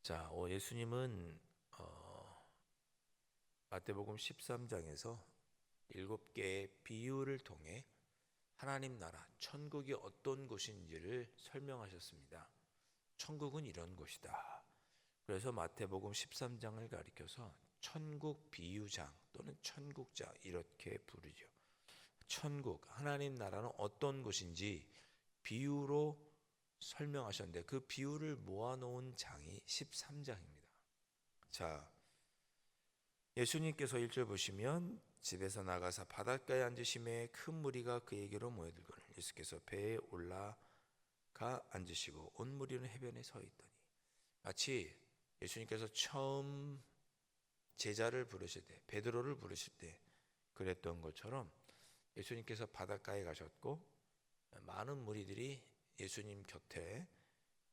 자, 예수님은 마태복음 13장에서 7개의 비유를 통해 하나님 나라, 천국이 어떤 곳인지를 설명하셨습니다. 천국은 이런 곳이다. 그래서 마태복음 13장을 가리켜서 천국 비유장 또는 천국장 이렇게 부르죠. 천국, 하나님 나라는 어떤 곳인지 비유로 설명하셨는데 그 비유를 모아놓은 장이 13장입니다. 자, 예수님께서 1절 보시면 집에서 나가사 바닷가에 앉으심에 큰 무리가 그에게로 모여들거늘 예수께서 배에 올라가 앉으시고 온 무리는 해변에 서 있더니 마치 예수님께서 처음 제자를 부르실 때 베드로를 부르실 때 그랬던 것처럼 예수님께서 바닷가에 가셨고 많은 무리들이 예수님 곁에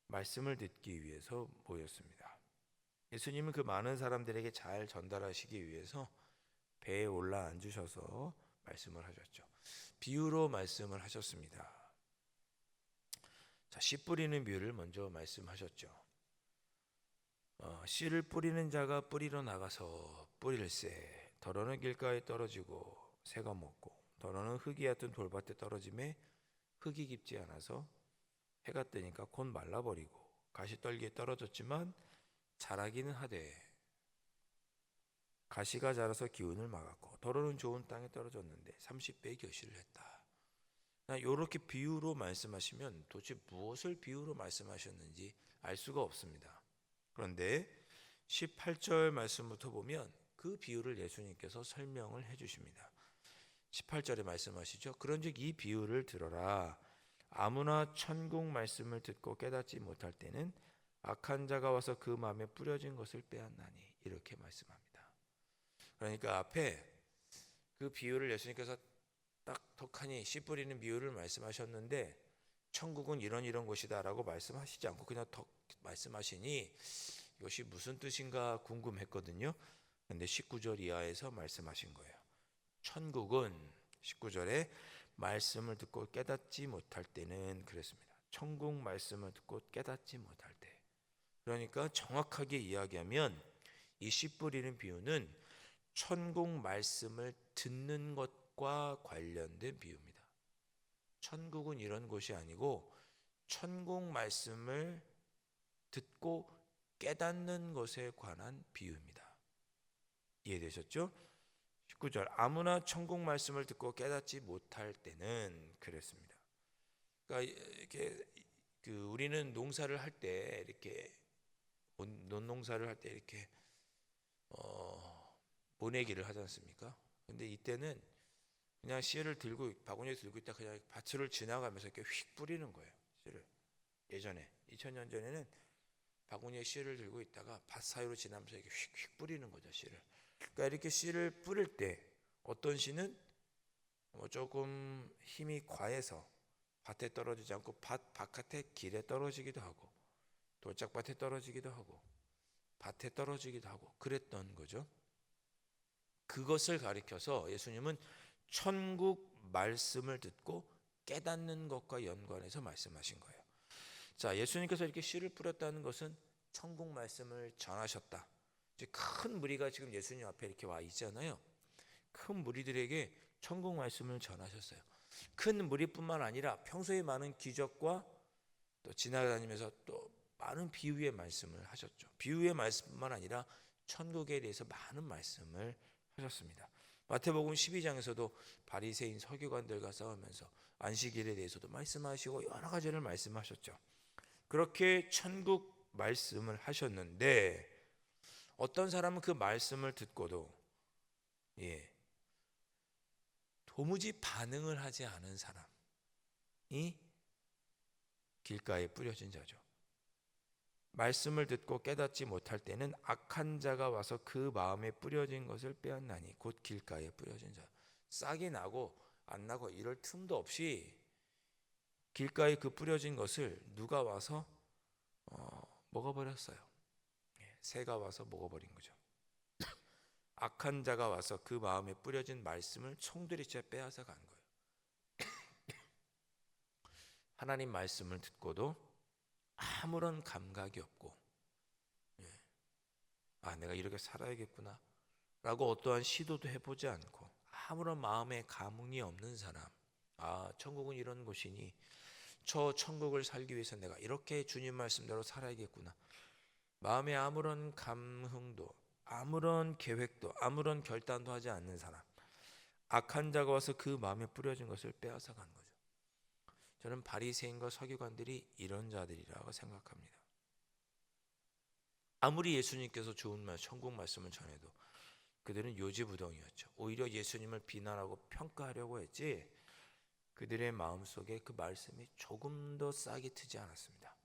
말씀을 듣기 위해서 모였습니다. 예수님은 그 많은 사람들에게 잘 전달하시기 위해서 배에 올라 앉으셔서 말씀을 하셨죠. 비유로 말씀을 하셨습니다. 자, 씨 뿌리는 비유를 먼저 말씀하셨죠. 씨를 뿌리는 자가 뿌리러 나가서 뿌릴새 더러는 길가에 떨어지고 새가 먹고 더러는 흙이 얕은 돌밭에 떨어짐에 흙이 깊지 않아서 해가 뜨니까 곧 말라버리고 가시떨기에 떨어졌지만 자라기는 하되 가시가 자라서 기운을 막았고 더러는 좋은 땅에 떨어졌는데 30배의 결실을 했다. 이렇게 비유로 말씀하시면 도대체 무엇을 비유로 말씀하셨는지 알 수가 없습니다. 그런데 18절 말씀부터 보면 그 비유를 예수님께서 설명을 해주십니다. 18절에 말씀하시죠. 그런즉 이 비유를 들어라. 아무나 천국 말씀을 듣고 깨닫지 못할 때는 악한 자가 와서 그 마음에 뿌려진 것을 빼앗나니 이렇게 말씀합니다. 그러니까 앞에 그 비유를 예수님께서 딱 턱하니 씨 뿌리는 비유를 말씀하셨는데 천국은 이런 곳이다라고 말씀하시지 않고 그냥 턱 말씀하시니 이것이 무슨 뜻인가 궁금했거든요. 근데 19절 이하에서 말씀하신 거예요. 천국은 19절에 말씀을 듣고 깨닫지 못할 때는 그랬습니다. 천국 말씀을 듣고 깨닫지 못할 때. 그러니까 정확하게 이야기하면 이 씨 뿌리는 비유는 천국 말씀을 듣는 것과 관련된 비유입니다. 천국은 이런 곳이 아니고 천국 말씀을 듣고 깨닫는 것에 관한 비유입니다. 이해되셨죠? 19절 아무나 천국 말씀을 듣고 깨닫지 못할 때는 그랬습니다. 그러니까 이렇게 우리는 농사를 할 때 이렇게 논농사를 할 때 이렇게 모내기를 하지 않습니까? 근데 이때는 그냥 씨를 들고 바구니에 들고 있다 그냥 밭을 지나가면서 이렇게 휙 뿌리는 거예요. 씨를. 예전에 2000년 전에는 바구니에 씨를 들고 있다가 밭 사이로 지나면서 이렇게 휙휙 뿌리는 거죠, 씨를. 그러니까 이렇게 씨를 뿌릴 때 어떤 씨는 조금 힘이 과해서 밭에 떨어지지 않고 밭 바깥에 길에 떨어지기도 하고 돌짝밭에 떨어지기도 하고 밭에 떨어지기도 하고 그랬던 거죠. 그것을 가리켜서 예수님은 천국 말씀을 듣고 깨닫는 것과 연관해서 말씀하신 거예요. 자, 예수님께서 이렇게 씨를 뿌렸다는 것은 천국 말씀을 전하셨다. 이제 큰 무리가 지금 예수님 앞에 이렇게 와 있잖아요. 큰 무리들에게 천국 말씀을 전하셨어요. 큰 무리뿐만 아니라 평소에 많은 기적과 또 지나다니면서 또 많은 비유의 말씀을 하셨죠. 비유의 말씀뿐만 아니라 천국에 대해서 많은 말씀을 하셨습니다. 마태복음 12장에서도 바리새인 서기관들과 싸우면서 안식일에 대해서도 말씀하시고 여러 가지를 말씀하셨죠. 그렇게 천국 말씀을 하셨는데 어떤 사람은 그 말씀을 듣고도 도무지 반응을 하지 않은 사람이 길가에 뿌려진 자죠. 말씀을 듣고 깨닫지 못할 때는 악한 자가 와서 그 마음에 뿌려진 것을 빼앗나니 곧 길가에 뿌려진 자. 싹이 나고 안 나고 이럴 틈도 없이 길가에 그 뿌려진 것을 누가 와서 먹어버렸어요. 새가 와서 먹어버린 거죠. 악한 자가 와서 그 마음에 뿌려진 말씀을 총들이째 빼앗아 간 거예요. 하나님 말씀을 듣고도 아무런 감각이 없고 아, 내가 이렇게 살아야겠구나 라고 어떠한 시도도 해보지 않고 아무런 마음에 감흥이 없는 사람, 아, 천국은 이런 곳이니 저 천국을 살기 위해서 내가 이렇게 주님 말씀대로 살아야겠구나, 마음에 아무런 감흥도 아무런 계획도 아무런 결단도 하지 않는 사람, 악한 자가 와서 그 마음에 뿌려진 것을 빼앗아 간 거죠. 저는 바리새인과 서기관들이 이런 자들이라고 생각합니다. 아무리 예수님께서 좋은 말, 천국 말씀을 전해도 그들은 요지부동이었죠. 오히려 예수님을 비난하고 평가하려고 했지 그들의 마음속에 그 말씀이 조금 더 싹이 트지 않았습니다.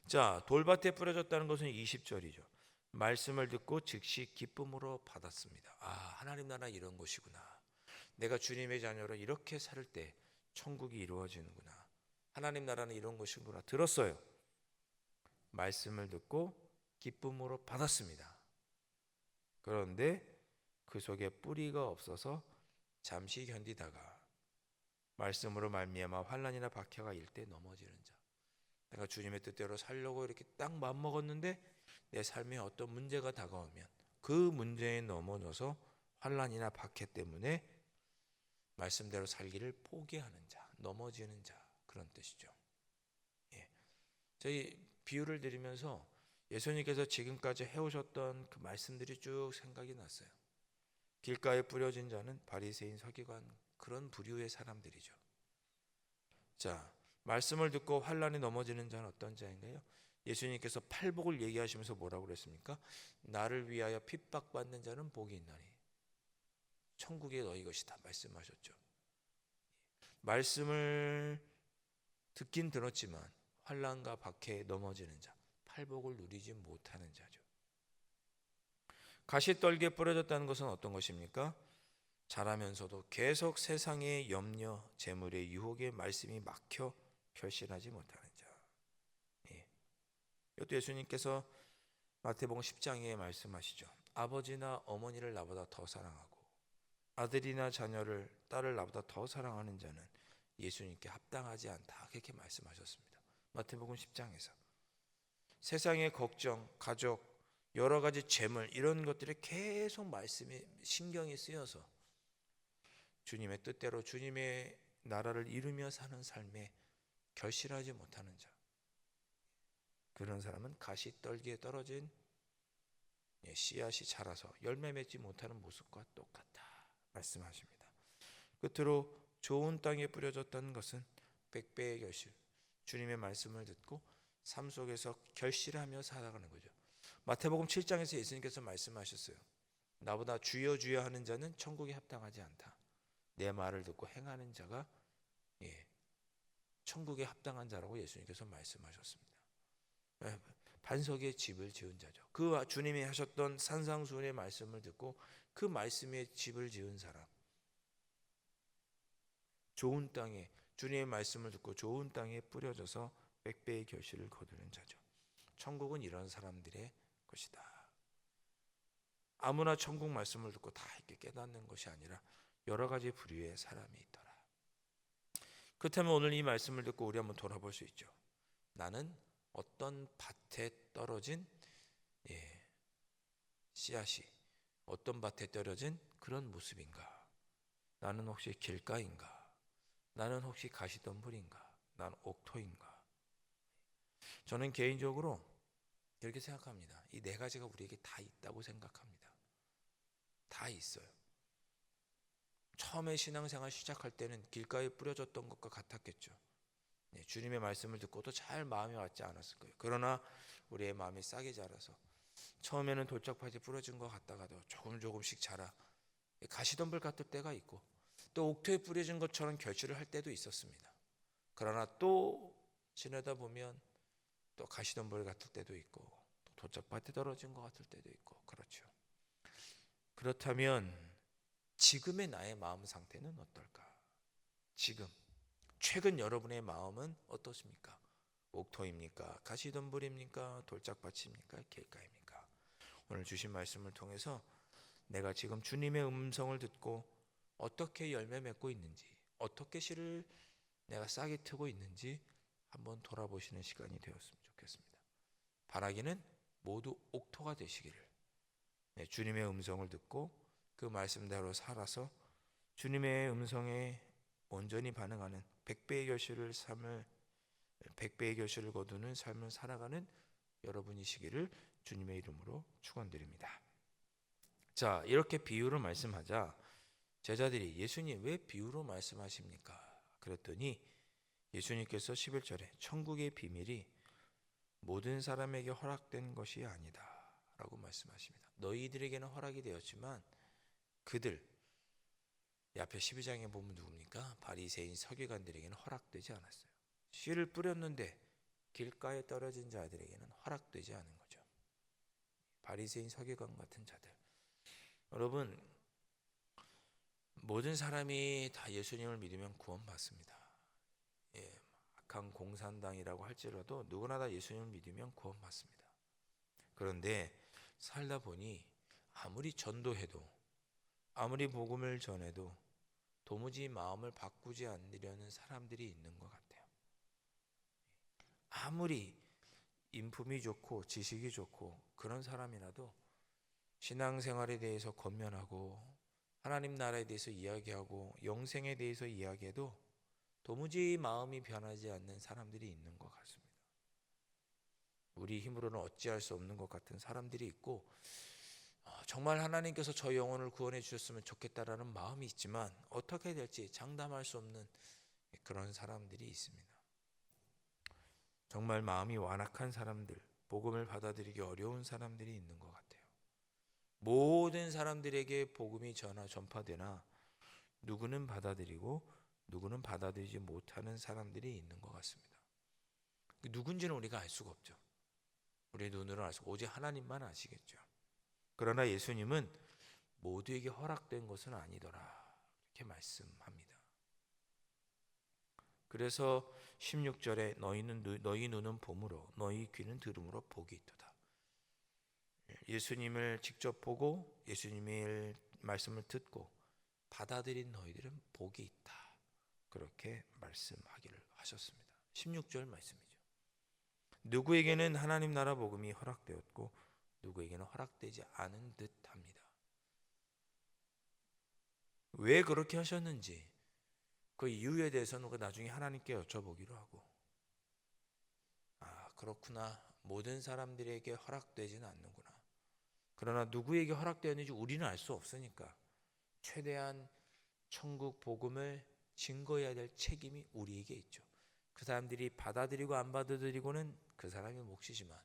자, 돌밭에 뿌려졌다는 것은 20절이죠. 말씀을 듣고 즉시 기쁨으로 받았습니다. 아, 하나님 나라 이런 곳이구나. 내가 주님의 자녀로 이렇게 살 때 천국이 이루어지는구나. 하나님 나라는 이런 곳이구나. 들었어요. 말씀을 듣고 기쁨으로 받았습니다. 그런데 그 속에 뿌리가 없어서 잠시 견디다가 말씀으로 말미암아 환난이나 박해가 일 때 넘어지는 자. 내가 주님의 뜻대로 살려고 이렇게 딱 마음먹었는데 내 삶에 어떤 문제가 다가오면 그 문제에 넘어져서 환난이나 박해 때문에 말씀대로 살기를 포기하는 자, 넘어지는 자, 그런 뜻이죠. 예. 저희 비유를 드리면서 예수님께서 지금까지 해오셨던 그 말씀들이 쭉 생각이 났어요. 길가에 뿌려진 자는 바리새인, 서기관, 그런 부류의 사람들이죠. 자, 말씀을 듣고 환난에 넘어지는 자는 어떤 자인가요? 예수님께서 팔복을 얘기하시면서 뭐라고 그랬습니까? 나를 위하여 핍박받는 자는 복이 있나니 천국이 너희 것이다 말씀하셨죠. 말씀을 듣긴 들었지만 환난과 박해에 넘어지는 자, 팔복을 누리지 못하는 자죠. 가시떨기에 뿌려졌다는 것은 어떤 것입니까? 자라면서도 계속 세상의 염려, 재물의 유혹에 말씀이 막혀 결실하지 못하는 자. 예. 이것도 예수님께서 마태복음 10장에 말씀하시죠. 아버지나 어머니를 나보다 더 사랑하고 아들이나 자녀를, 딸을 나보다 더 사랑하는 자는 예수님께 합당하지 않다, 그렇게 말씀하셨습니다. 마태복음 10장에서 세상의 걱정, 가족, 여러 가지 재물, 이런 것들이 계속 말씀에 신경이 쓰여서 주님의 뜻대로 주님의 나라를 이루며 사는 삶에 결실하지 못하는 자, 그런 사람은 가시떨기에 떨어진 씨앗이 자라서 열매 맺지 못하는 모습과 똑같다 말씀하십니다. 끝으로 좋은 땅에 뿌려졌다는 것은 100배의 결실, 주님의 말씀을 듣고 삶 속에서 결실하며 살아가는 거죠. 마태복음 7장에서 예수님께서 말씀하셨어요. 나보다 주여 주여 하는 자는 천국에 합당하지 않다. 내 말을 듣고 행하는 자가 천국에 합당한 자라고 예수님께서 말씀하셨습니다. 반석에 집을 지은 자죠. 그 주님이 하셨던 산상수훈의 말씀을 듣고 그 말씀에 집을 지은 사람, 좋은 땅에 주님의 말씀을 듣고 좋은 땅에 뿌려져서 100배의 결실을 거두는 자죠. 천국은 이런 사람들의 것이다. 아무나 천국 말씀을 듣고 다 이렇게 깨닫는 것이 아니라 여러 가지 부류의 사람이 있더라. 그렇다면 오늘 이 말씀을 듣고 우리 한번 돌아볼 수 있죠. 나는 어떤 밭에 떨어진 씨앗이 어떤 밭에 떨어진 그런 모습인가? 나는 혹시 길가인가? 나는 혹시 가시덤불인가? 난 옥토인가? 저는 개인적으로 이렇게 생각합니다. 이 네 가지가 우리에게 다 있다고 생각합니다. 다 있어요. 처음에 신앙생활 시작할 때는 길가에 뿌려졌던 것과 같았겠죠. 주님의 말씀을 듣고도 잘 마음에 왔지 않았을 거예요. 그러나 우리의 마음이 싹이 자라서 처음에는 돌짝밭에 뿌려진 것 같다가도 조금씩 자라 가시덤불 같을 때가 있고 또 옥토에 뿌려진 것처럼 결실을 할 때도 있었습니다. 그러나 또 지내다 보면 또 가시덤불 같을 때도 있고 또 돌짝밭에 떨어진 것 같을 때도 있고 그렇죠. 그렇다면 지금의 나의 마음 상태는 어떨까? 지금 최근 여러분의 마음은 어떻습니까? 옥토입니까? 가시덤불입니까? 돌짝밭입니까? 길가입니까? 오늘 주신 말씀을 통해서 내가 지금 주님의 음성을 듣고 어떻게 열매 맺고 있는지, 어떻게 씨를 내가 싹이 트고 있는지 한번 돌아보시는 시간이 되었으면 좋겠습니다. 바라기는 모두 옥토가 되시기를 주님의 음성을 듣고 그 말씀대로 살아서 주님의 음성에 온전히 반응하는 백배의 결실을 거두는 삶을 살아가는 여러분이시기를 주님의 이름으로 축원드립니다. 자, 이렇게 비유로 말씀하자 제자들이 예수님 왜 비유로 말씀하십니까? 그랬더니 예수님께서 11절에 천국의 비밀이 모든 사람에게 허락된 것이 아니다 라고 말씀하십니다. 너희들에게는 허락이 되었지만 그들 앞에 12장에 보면 누굽니까? 바리새인 서기관들에게는 허락되지 않았어요. 씨를 뿌렸는데 길가에 떨어진 자들에게는 허락되지 않은 거죠. 바리새인 서기관 같은 자들. 여러분, 모든 사람이 다 예수님을 믿으면 구원받습니다. 악한 공산당이라고 할지라도 누구나 다 예수님을 믿으면 구원받습니다. 그런데 살다 보니 아무리 전도해도 아무리 복음을 전해도 도무지 마음을 바꾸지 않으려는 사람들이 있는 것 같아요. 아무리 인품이 좋고 지식이 좋고 그런 사람이라도 신앙생활에 대해서 권면하고 하나님 나라에 대해서 이야기하고 영생에 대해서 이야기해도 도무지 마음이 변하지 않는 사람들이 있는 것 같습니다. 우리 힘으로는 어찌할 수 없는 것 같은 사람들이 있고 정말 하나님께서 저 영혼을 구원해 주셨으면 좋겠다라는 마음이 있지만 어떻게 될지 장담할 수 없는 그런 사람들이 있습니다. 정말 마음이 완악한 사람들, 복음을 받아들이기 어려운 사람들이 있는 것 같아요. 모든 사람들에게 복음이 전파되나 누구는 받아들이고 누구는 받아들이지 못하는 사람들이 있는 것 같습니다. 누군지는 우리가 알 수가 없죠. 우리의 눈으로 알 수 없고 오직 하나님만 아시겠죠. 그러나 예수님은 모두에게 허락된 것은 아니더라 이렇게 말씀합니다. 그래서 16절에 너희 눈은 봄으로 너희 귀는 들음으로 복이 있도다. 예수님을 직접 보고 예수님의 말씀을 듣고 받아들인 너희들은 복이 있다. 그렇게 말씀하기를 하셨습니다. 16절 말씀이죠. 누구에게는 하나님 나라 복음이 허락되었고 누구에게는 허락되지 않은 듯합니다. 왜 그렇게 하셨는지 그 이유에 대해서는 나중에 하나님께 여쭤보기로 하고 그렇구나. 모든 사람들에게 허락되지는 않는구나. 그러나 누구에게 허락되었는지 우리는 알 수 없으니까 최대한 천국 복음을 증거해야 될 책임이 우리에게 있죠. 그 사람들이 받아들이고 안 받아들이고는 그 사람의 몫이지만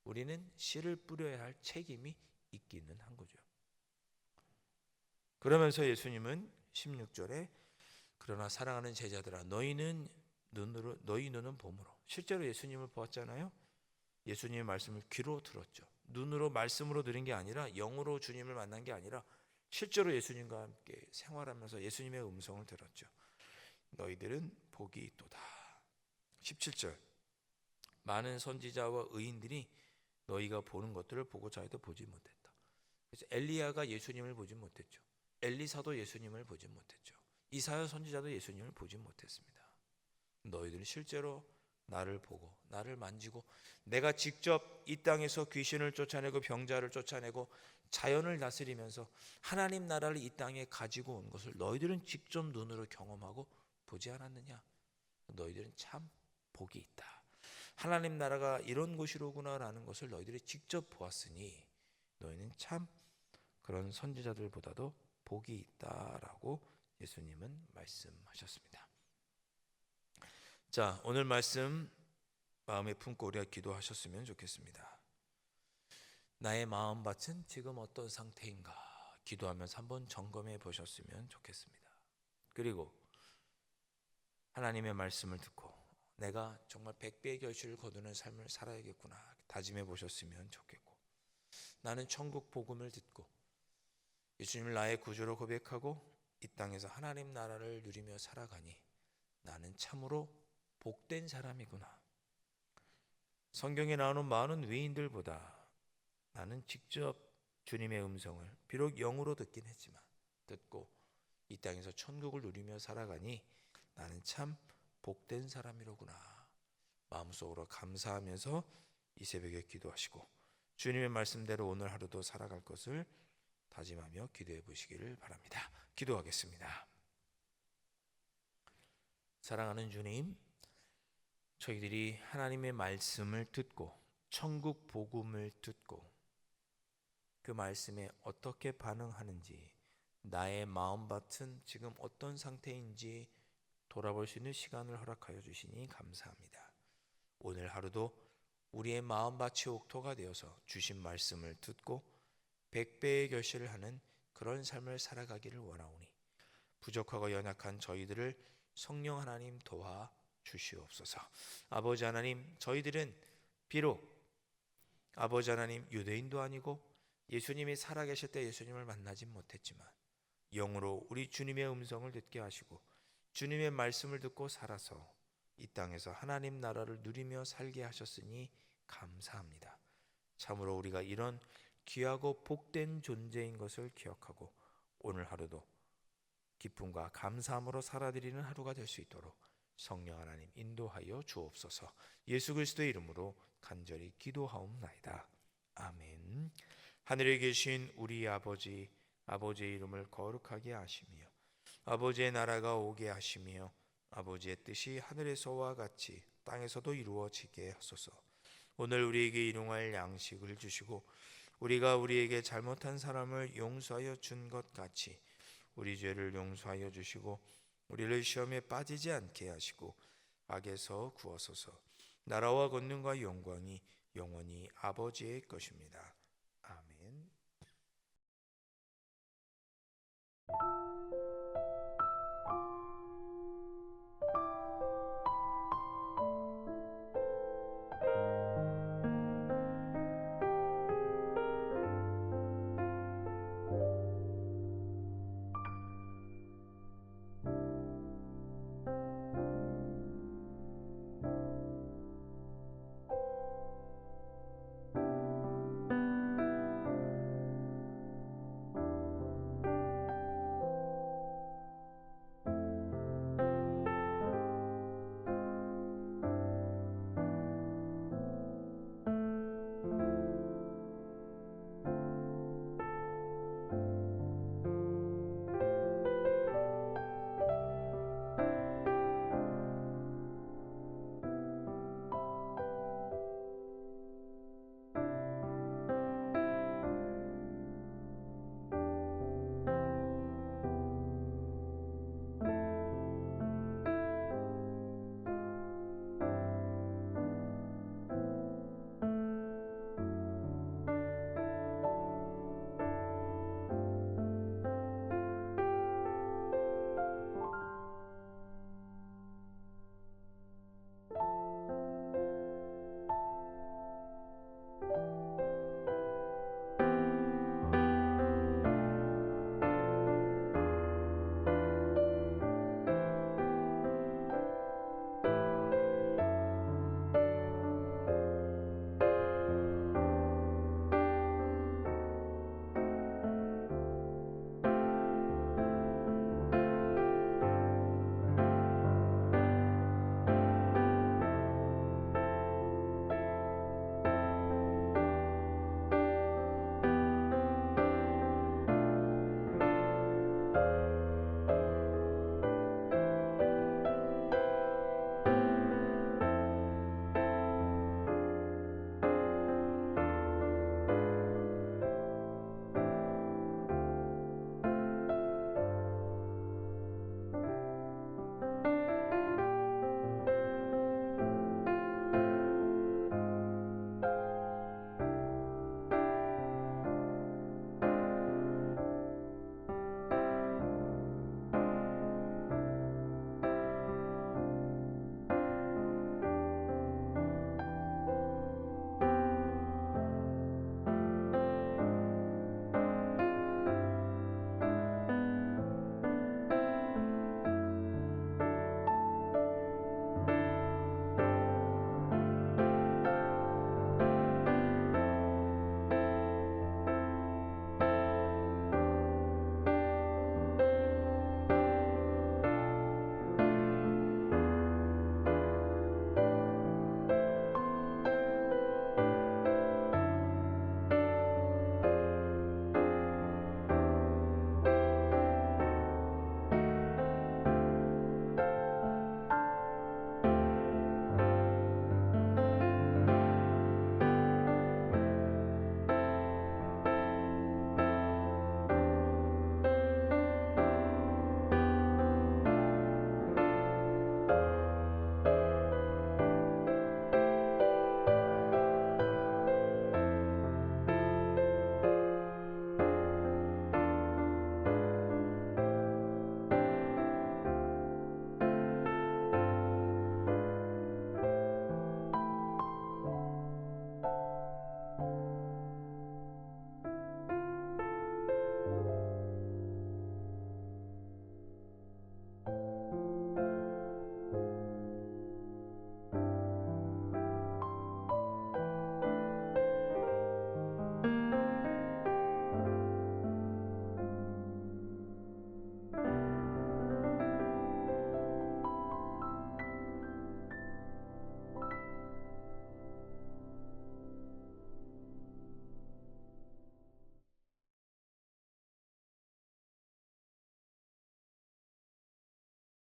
우리는 씨를 뿌려야 할 책임이 있기는 한 거죠. 그러면서 예수님은 16절에 그러나 사랑하는 제자들아 너희 눈은 봄으로 실제로 예수님을 보았잖아요. 예수님의 말씀을 귀로 들었죠. 눈으로 말씀으로 들은 게 아니라 영으로 주님을 만난 게 아니라 실제로 예수님과 함께 생활하면서 예수님의 음성을 들었죠. 너희들은 복이 있도다. 17절 많은 선지자와 의인들이 너희가 보는 것들을 보고 자기도 보지 못했다. 그래서 엘리야가 예수님을 보지 못했죠. 엘리사도 예수님을 보지 못했죠. 이사야 선지자도 예수님을 보지 못했습니다. 너희들은 실제로 나를 보고 나를 만지고 내가 직접 이 땅에서 귀신을 쫓아내고 병자를 쫓아내고 자연을 다스리면서 하나님 나라를 이 땅에 가지고 온 것을 너희들은 직접 눈으로 경험하고 보지 않았느냐? 너희들은 참 복이 있다. 하나님 나라가 이런 곳이로구나라는 것을 너희들이 직접 보았으니 너희는 참 그런 선지자들보다도 복이 있다라고 예수님은 말씀하셨습니다. 자, 오늘 말씀 마음에 품고 우리가 기도하셨으면 좋겠습니다. 나의 마음밭은 지금 어떤 상태인가 기도하면서 한번 점검해 보셨으면 좋겠습니다. 그리고 하나님의 말씀을 듣고 내가 정말 100배의 결실을 거두는 삶을 살아야겠구나 다짐해 보셨으면 좋겠고 나는 천국 복음을 듣고 예수님을 나의 구주로 고백하고 이 땅에서 하나님 나라를 누리며 살아가니 나는 참으로 복된 사람이구나. 성경에 나오는 많은 외인들보다 나는 직접 주님의 음성을 비록 영으로 듣긴 했지만 듣고 이 땅에서 천국을 누리며 살아가니 나는 참 복된 사람이로구나. 마음속으로 감사하면서 이 새벽에 기도하시고 주님의 말씀대로 오늘 하루도 살아갈 것을 다짐하며 기도해 보시기를 바랍니다. 기도하겠습니다. 사랑하는 주님, 저희들이 하나님의 말씀을 듣고 천국 복음을 듣고 그 말씀에 어떻게 반응하는지, 나의 마음밭은 지금 어떤 상태인지 돌아볼 수 있는 시간을 허락하여 주시니 감사합니다. 오늘 하루도 우리의 마음밭이 옥토가 되어서 주신 말씀을 듣고 100배의 결실을 하는 그런 삶을 살아가기를 원하오니 부족하고 연약한 저희들을 성령 하나님 도와 주시옵소서. 아버지 하나님, 저희들은 비록 아버지 하나님 유대인도 아니고 예수님이 살아계실 때 예수님을 만나지 못했지만 영으로 우리 주님의 음성을 듣게 하시고 주님의 말씀을 듣고 살아서 이 땅에서 하나님 나라를 누리며 살게 하셨으니 감사합니다. 참으로 우리가 이런 귀하고 복된 존재인 것을 기억하고 오늘 하루도 기쁨과 감사함으로 살아드리는 하루가 될 수 있도록 성령 하나님 인도하여 주옵소서. 예수 그리스도의 이름으로 간절히 기도하옵나이다. 아멘. 하늘에 계신 우리 아버지, 아버지의 이름을 거룩하게 하시며 아버지의 나라가 오게 하시며 아버지의 뜻이 하늘에서와 같이 땅에서도 이루어지게 하소서. 오늘 우리에게 일용할 양식을 주시고 우리가 우리에게 잘못한 사람을 용서하여 준 것 같이 우리 죄를 용서하여 주시고 우리를 시험에 빠지지 않게 하시고 악에서 구하소서. 나라와 권능과 영광이 영원히 아버지의 것입니다.